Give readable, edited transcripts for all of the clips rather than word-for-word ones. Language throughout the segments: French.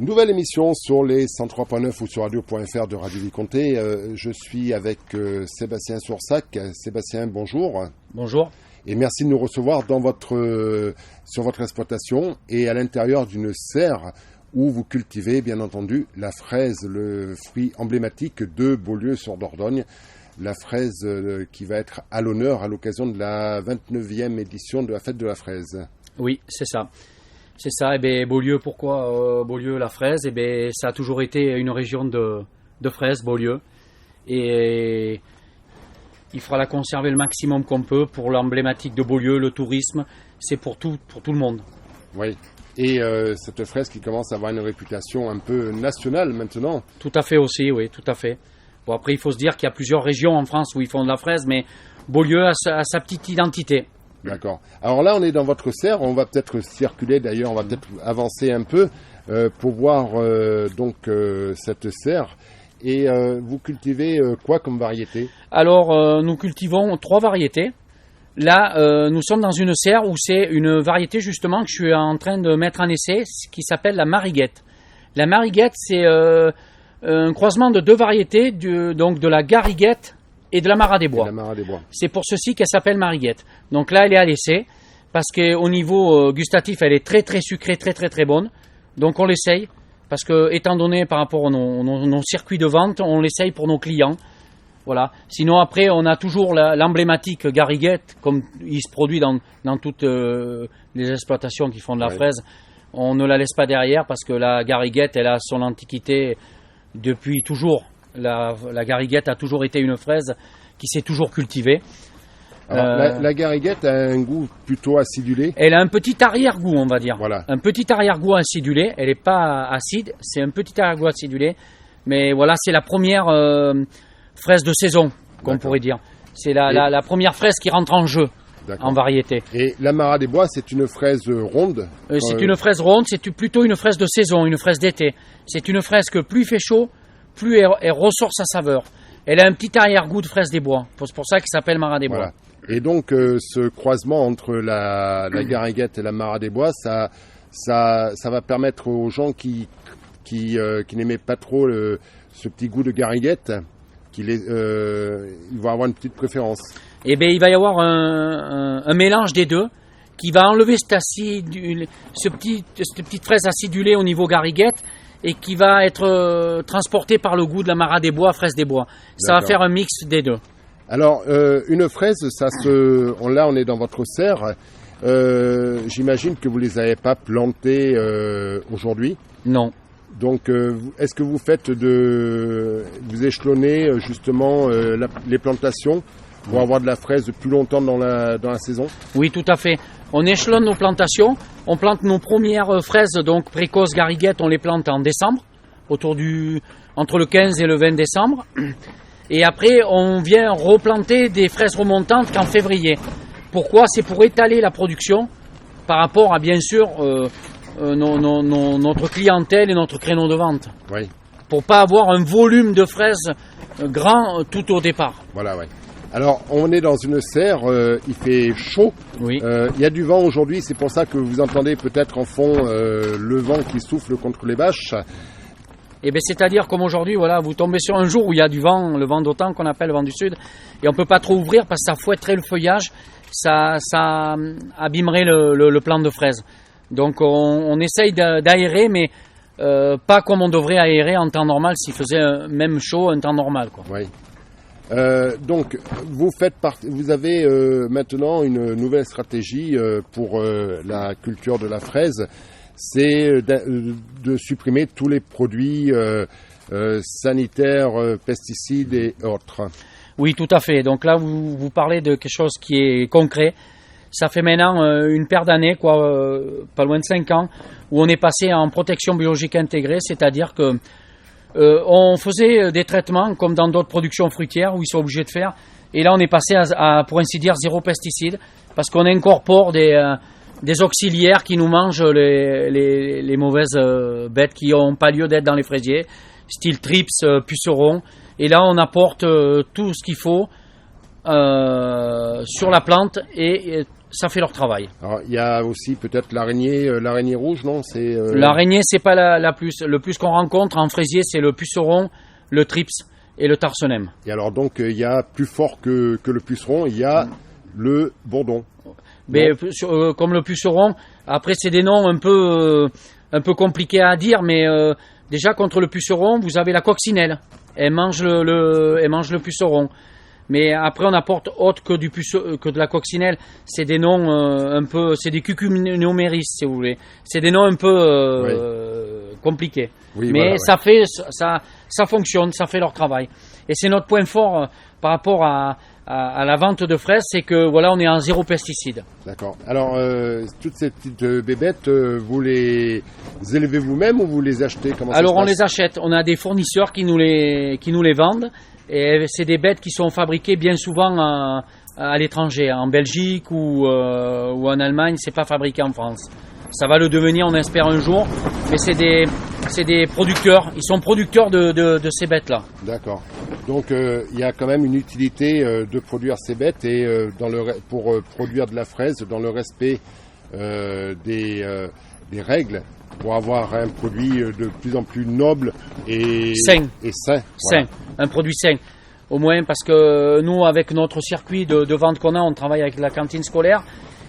Nouvelle émission sur les 103.9 ou sur radio.fr de Radio Vicomté. Je suis avec Sébastien Soursac. Sébastien, bonjour. Bonjour. Et merci de nous recevoir sur votre exploitation et à l'intérieur d'une serre où vous cultivez, bien entendu, la fraise, le fruit emblématique de Beaulieu-sur-Dordogne. La fraise qui va être à l'honneur à l'occasion de la 29e édition de la fête de la fraise. Oui, c'est ça. C'est ça. Et bien, Beaulieu, pourquoi Beaulieu, la fraise? Et bien, ça a toujours été une région de fraises, Beaulieu. Et il faudra la conserver le maximum qu'on peut pour l'emblématique de Beaulieu, le tourisme. C'est pour tout le monde. Oui. Et cette fraise qui commence à avoir une réputation un peu nationale maintenant. Tout à fait aussi, oui, tout à fait. Bon, après, il faut se dire qu'il y a plusieurs régions en France où ils font de la fraise, mais Beaulieu a sa petite identité. D'accord. Alors là, on est dans votre serre. On va peut-être circuler, d'ailleurs, on va peut-être avancer un peu pour voir cette serre. Et vous cultivez quoi comme variété? Alors, nous cultivons 3 variétés. Là, nous sommes dans une serre où c'est une variété justement que je suis en train de mettre en essai, qui s'appelle la Mariguette. La Mariguette, c'est un croisement de 2 variétés, donc de la Gariguette et de la Marat des Bois. C'est pour ceci qu'elle s'appelle Mariguette. Donc là, elle est à l'essai, parce qu'au niveau gustatif, elle est très très sucrée, très très très bonne. Donc on l'essaye, parce que étant donné par rapport à nos circuits de vente, on l'essaye pour nos clients. Voilà. Sinon après, on a toujours l'emblématique Gariguette, comme il se produit dans toutes les exploitations qui font de la fraise. On ne la laisse pas derrière, parce que la Gariguette, elle a son antiquité depuis toujours. La Gariguette a toujours été une fraise qui s'est toujours cultivée. Alors, la Gariguette a un goût plutôt acidulé. Elle a un petit arrière-goût, on va dire. Voilà. Un petit arrière-goût acidulé. Elle n'est pas acide, c'est un petit arrière-goût acidulé. Mais voilà, c'est la première fraise de saison, qu'on pourrait dire. C'est la première fraise qui rentre en jeu. D'accord. En variété. Et la Marat des Bois, c'est une fraise ronde? C'est une fraise ronde, c'est plutôt une fraise de saison, une fraise d'été. C'est une fraise que plus il fait chaud, plus elle ressort sa saveur. Elle a un petit arrière-goût de fraise des bois. C'est pour ça qu'elle s'appelle Marat des Bois. Et donc, ce croisement entre la Gariguette et la Marat des Bois, ça va permettre aux gens qui n'aimaient pas trop ce petit goût de Gariguette, ils vont avoir une petite préférence. Eh bien, il va y avoir un mélange des deux qui va enlever cette petite fraise acidulée au niveau Gariguette et qui va être transporté par le goût de la Marat des Bois, fraise des bois. Ça va faire un mix des deux. Alors, une fraise, là on est dans votre serre. J'imagine que vous ne les avez pas plantées aujourd'hui. Non. Donc, est-ce que vous échelonnez justement les plantations pour avoir de la fraise plus longtemps dans la saison? Oui, tout à fait. On échelonne nos plantations. On plante nos premières fraises, donc précoces Gariguette, on les plante en décembre, entre le 15 et le 20 décembre. Et après, on vient replanter des fraises remontantes qu'en février. Pourquoi? C'est pour étaler la production par rapport à, bien sûr, notre clientèle et notre créneau de vente. Oui. Pour pas avoir un volume de fraises grand tout au départ. Voilà, oui. Alors, on est dans une serre, il fait chaud. Oui. Il y a du vent aujourd'hui, c'est pour ça que vous entendez peut-être en fond le vent qui souffle contre les bâches. Eh bien, c'est-à-dire comme aujourd'hui, voilà, vous tombez sur un jour où il y a du vent, le vent d'automne qu'on appelle le vent du sud, et on ne peut pas trop ouvrir parce que ça fouetterait le feuillage, ça abîmerait le plant de fraise. Donc, on essaye d'aérer, mais pas comme on devrait aérer en temps normal s'il faisait même chaud en temps normal, quoi. Oui. Donc, vous avez maintenant une nouvelle stratégie pour la culture de la fraise, c'est de supprimer tous les produits sanitaires, pesticides et autres. Oui, tout à fait. Donc là, vous parlez de quelque chose qui est concret. Ça fait maintenant une paire d'années, pas loin de 5 ans, où on est passé en protection biologique intégrée, c'est-à-dire que on faisait des traitements comme dans d'autres productions fruitières où ils sont obligés de faire. Et là, on est passé à pour ainsi dire, 0 pesticides parce qu'on incorpore des auxiliaires qui nous mangent les mauvaises bêtes qui n'ont pas lieu d'être dans les fraisiers, style trips, pucerons. Et là, on apporte tout ce qu'il faut sur la plante et ça fait leur travail. Alors, il y a aussi peut-être l'araignée rouge, non? L'araignée, c'est pas le plus qu'on rencontre en fraisier, c'est le puceron, le trips et le tarsenème. Et alors donc, il y a plus fort que le puceron, il y a le bourdon. Mais comme le puceron, après c'est des noms un peu compliqués à dire, mais déjà contre le puceron, vous avez la coccinelle. Elle mange le puceron. Mais après, on apporte autre que de la coccinelle. C'est des noms c'est des cucuméris, si vous voulez. C'est des noms un peu compliqués. Oui, mais voilà, ça fonctionne, ça fait leur travail. Et c'est notre point fort par rapport à la vente de fraises, c'est que voilà, on est en 0 pesticide. D'accord. Alors, toutes ces petites bébêtes, vous les élevez vous-même ou vous les achetez? Alors, on les achète. On a des fournisseurs qui nous les vendent. Et c'est des bêtes qui sont fabriquées bien souvent à l'étranger, en Belgique ou en Allemagne. C'est pas fabriqué en France. Ça va le devenir, on espère un jour. Mais c'est des producteurs. Ils sont producteurs de ces bêtes-là. D'accord. Donc il y a quand même une utilité de produire ces bêtes et pour produire de la fraise dans le respect des règles, pour avoir un produit de plus en plus noble et sain. Sain, un produit sain. Au moins parce que nous, avec notre circuit de vente qu'on a, on travaille avec la cantine scolaire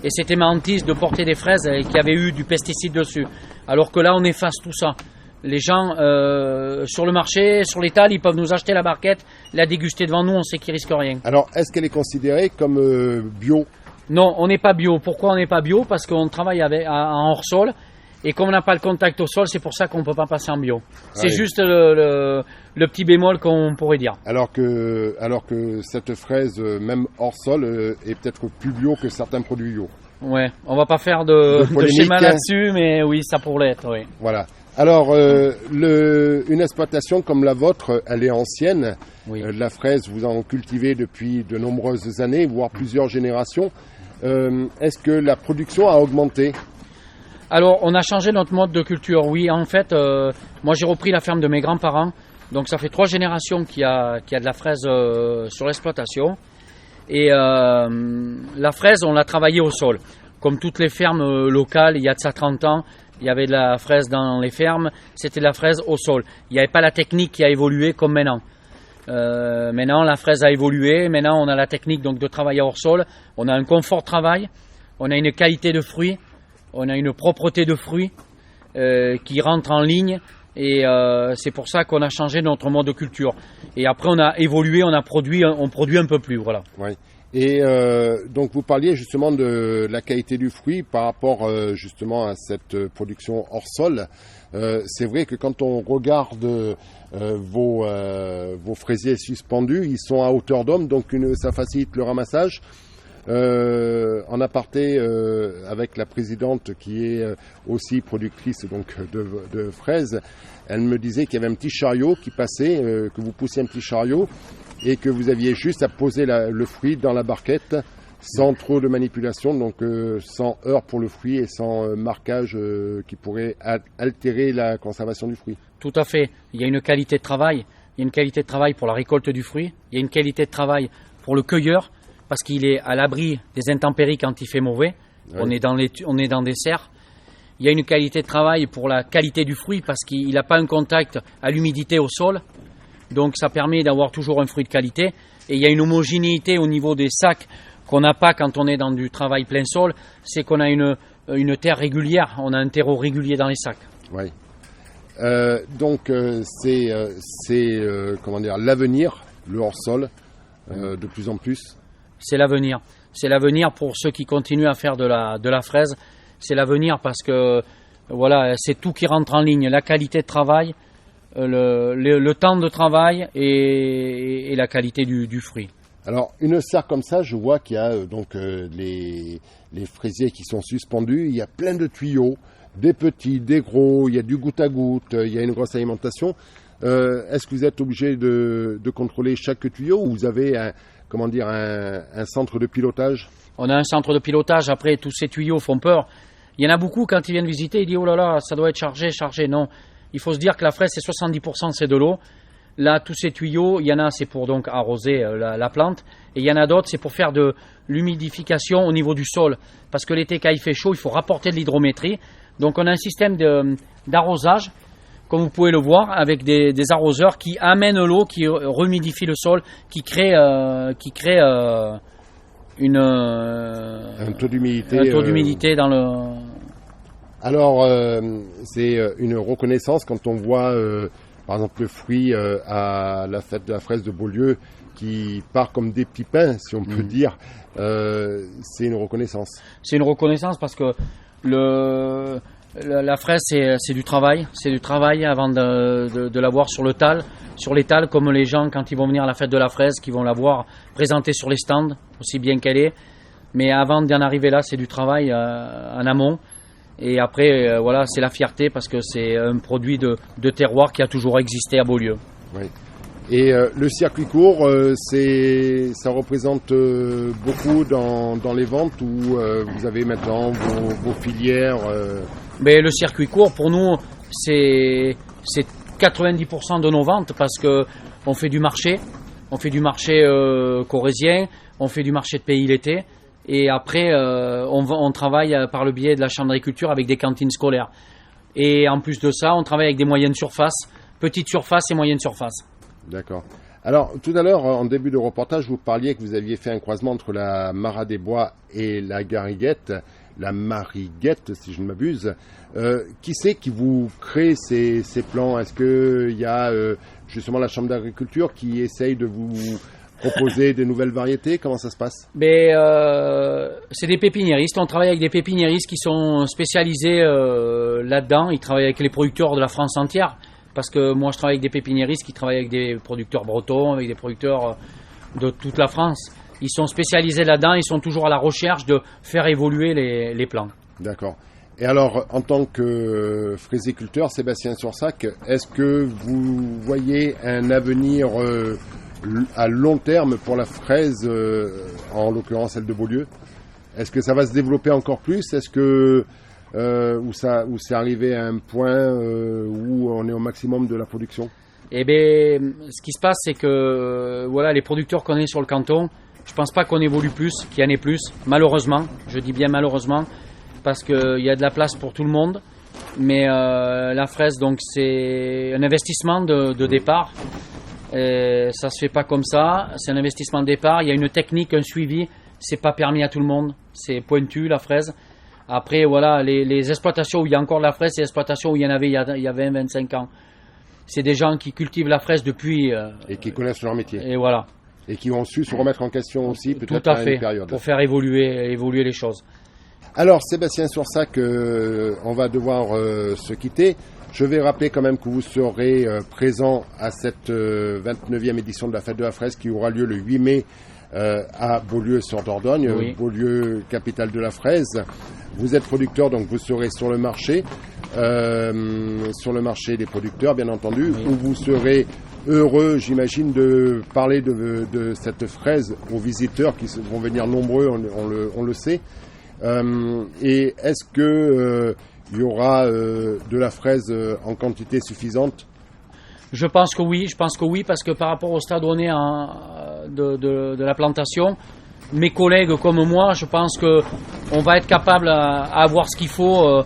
et c'était ma hantise de porter des fraises qui avaient eu du pesticide dessus. Alors que là, on efface tout ça. Les gens sur le marché, sur l'étal, ils peuvent nous acheter la barquette, la déguster devant nous, on sait qu'ils risquent rien. Alors, est-ce qu'elle est considérée comme bio? Non, on n'est pas bio. Pourquoi on n'est pas bio? Parce qu'on travaille en hors-sol. Et comme on n'a pas le contact au sol, c'est pour ça qu'on ne peut pas passer en bio. C'est juste le petit bémol qu'on pourrait dire. Alors que cette fraise, même hors sol, est peut-être plus bio que certains produits bio. Ouais, on va pas faire de schéma là-dessus, mais oui, ça pourrait l'être, oui. Voilà. Alors, une exploitation comme la vôtre, elle est ancienne. Oui. La fraise, vous en cultivez depuis de nombreuses années, voire plusieurs générations. Est-ce que la production a augmenté ? Alors, on a changé notre mode de culture, oui. En fait, moi j'ai repris la ferme de mes grands-parents. Donc ça fait 3 générations qu'il y a de la fraise sur l'exploitation. Et la fraise, on l'a travaillée au sol. Comme toutes les fermes locales, il y a de ça 30 ans, il y avait de la fraise dans les fermes. C'était de la fraise au sol. Il n'y avait pas la technique qui a évolué comme maintenant. Maintenant, la fraise a évolué. Maintenant, on a la technique donc de travailler hors sol. On a un confort de travail. On a une qualité de fruits. On a une propreté de fruits qui rentre en ligne et c'est pour ça qu'on a changé notre mode de culture. Et après on a évolué, on produit un peu plus, voilà. Oui. Et donc vous parliez justement de la qualité du fruit par rapport justement à cette production hors sol. C'est vrai que quand on regarde vos fraisiers suspendus, ils sont à hauteur d'homme, donc ça facilite le ramassage. En aparté avec la présidente qui est aussi productrice donc de fraises, elle me disait qu'il y avait un petit chariot qui passait, que vous poussiez un petit chariot et que vous aviez juste à poser le fruit dans la barquette sans trop de manipulation, donc sans heurts pour le fruit et sans marquage qui pourrait altérer la conservation du fruit. Tout à fait. Il y a une qualité de travail. Il y a une qualité de travail pour la récolte du fruit. Il y a une qualité de travail pour le cueilleur, parce qu'il est à l'abri des intempéries quand il fait mauvais. Oui. On est dans des serres. Il y a une qualité de travail pour la qualité du fruit, parce qu'il n'a pas un contact à l'humidité au sol. Donc ça permet d'avoir toujours un fruit de qualité. Et il y a une homogénéité au niveau des sacs qu'on n'a pas quand on est dans du travail plein sol. C'est qu'on a une terre régulière, on a un terreau régulier dans les sacs. Oui. Donc c'est comment dire, l'avenir, le hors-sol, de plus en plus. C'est l'avenir. C'est l'avenir pour ceux qui continuent à faire de la fraise. C'est l'avenir parce que voilà, c'est tout qui rentre en ligne. La qualité de travail, le temps de travail et la qualité du fruit. Alors, une serre comme ça, je vois qu'il y a donc les fraisiers qui sont suspendus. Il y a plein de tuyaux, des petits, des gros. Il y a du goutte à goutte. Il y a une grosse alimentation. Est-ce que vous êtes obligé de contrôler chaque tuyau ou vous avez un centre de pilotage? On a un centre de pilotage. Après, tous ces tuyaux font peur. Il y en a beaucoup, quand ils viennent visiter, ils disent « Oh là là, ça doit être chargé. » Non, il faut se dire que la fraise, c'est 70% c'est de l'eau. Là, tous ces tuyaux, il y en a, c'est pour donc arroser la plante, et il y en a d'autres, c'est pour faire de l'humidification au niveau du sol. Parce que l'été, quand il fait chaud, il faut rapporter de l'hydrométrie. Donc on a un système d'arrosage, comme vous pouvez le voir, avec des arroseurs qui amènent l'eau, qui remidifient le sol, qui crée un taux d'humidité dans le... Alors, c'est une reconnaissance quand on voit, par exemple, le fruit à la fête de la fraise de Beaulieu qui part comme des petits pains, si on peut dire. C'est une reconnaissance. C'est une reconnaissance parce que la fraise, c'est du travail. C'est du travail avant de la voir sur l'étal, comme les gens, quand ils vont venir à la fête de la fraise, qui vont la voir présentée sur les stands, aussi bien qu'elle est. Mais avant d'en arriver là, c'est du travail en amont. Et après, voilà, c'est la fierté parce que c'est un produit de terroir qui a toujours existé à Beaulieu. Oui. Et le circuit court, ça représente beaucoup dans les ventes où vous avez maintenant vos filières. Mais le circuit court, pour nous, c'est 90% de nos ventes parce que on fait du marché corrézien, on fait du marché de pays l'été. Et après, on travaille par le biais de la Chambre d'agriculture avec des cantines scolaires. Et en plus de ça, on travaille avec des moyennes surfaces, petites surfaces et moyennes surfaces. D'accord. Alors, tout à l'heure, en début de reportage, vous parliez que vous aviez fait un croisement entre la Marat des Bois et la Gariguette, la Mariguette, si je ne m'abuse. Qui c'est qui vous crée ces plans? Est-ce qu'il y a justement la Chambre d'agriculture qui essaye de vous proposer de nouvelles variétés? Comment ça se passe? C'est des pépiniéristes. On travaille avec des pépiniéristes qui sont spécialisés là-dedans. Ils travaillent avec les producteurs de la France entière. Parce que moi, je travaille avec des pépiniéristes qui travaillent avec des producteurs bretons, avec des producteurs de toute la France. Ils sont spécialisés là-dedans. Ils sont toujours à la recherche de faire évoluer les plants. D'accord. Et alors, en tant que fraisiculteur, Sébastien Sursac, est-ce que vous voyez un avenir à long terme pour la fraise, en l'occurrence celle de Beaulieu? Est-ce que ça va se développer encore plus? Est-ce que où c'est arrivé à un point où on est au maximum de la production? Eh bien, ce qui se passe, c'est que voilà, les producteurs qu'on est sur le canton, je pense pas qu'on évolue plus, qu'il y en ait plus, malheureusement. Je dis bien malheureusement, parce qu'il y a de la place pour tout le monde. Mais la fraise, donc, c'est un investissement de départ. Et ça se fait pas comme ça, c'est un investissement de départ, il y a une technique, un suivi, c'est pas permis à tout le monde, c'est pointu la fraise. Après voilà, les exploitations où il y a encore de la fraise, c'est les exploitations où il y en avait il y a 20-25 ans. C'est des gens qui cultivent la fraise depuis... et qui connaissent leur métier. Et voilà. Et qui ont su se remettre en question aussi, peut-être à une période. Pour faire évoluer les choses. Alors Sébastien Sursac, on va devoir se quitter. Je vais rappeler quand même que vous serez présent à cette 29e édition de la Fête de la Fraise qui aura lieu le 8 mai à Beaulieu-sur-Dordogne, oui. Beaulieu, capitale de la fraise. Vous êtes producteur, donc vous serez sur le marché des producteurs, bien entendu, oui. Où vous serez heureux, j'imagine, de parler de cette fraise aux visiteurs qui vont venir nombreux, on le sait. Et est-ce que il y aura de la fraise en quantité suffisante? Je pense que oui, parce que par rapport au stade où on est de la plantation, mes collègues comme moi, je pense qu'on va être capable à avoir ce qu'il faut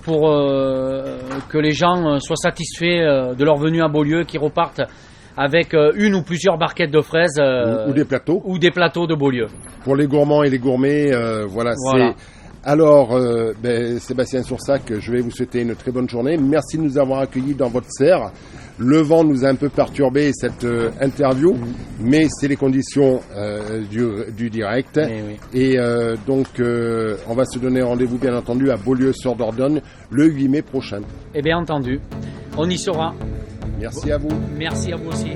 pour que les gens soient satisfaits de leur venue à Beaulieu, qu'ils repartent avec une ou plusieurs barquettes de fraises ou des plateaux de Beaulieu. Pour les gourmands et les gourmets, voilà. C'est... Alors, Sébastien Sursac, je vais vous souhaiter une très bonne journée. Merci de nous avoir accueillis dans votre serre. Le vent nous a un peu perturbé cette interview, mais c'est les conditions du direct. Et donc, on va se donner rendez-vous, bien entendu, à Beaulieu-sur-Dordogne le 8 mai prochain. Eh bien entendu, on y sera. Merci à vous. Merci à vous aussi.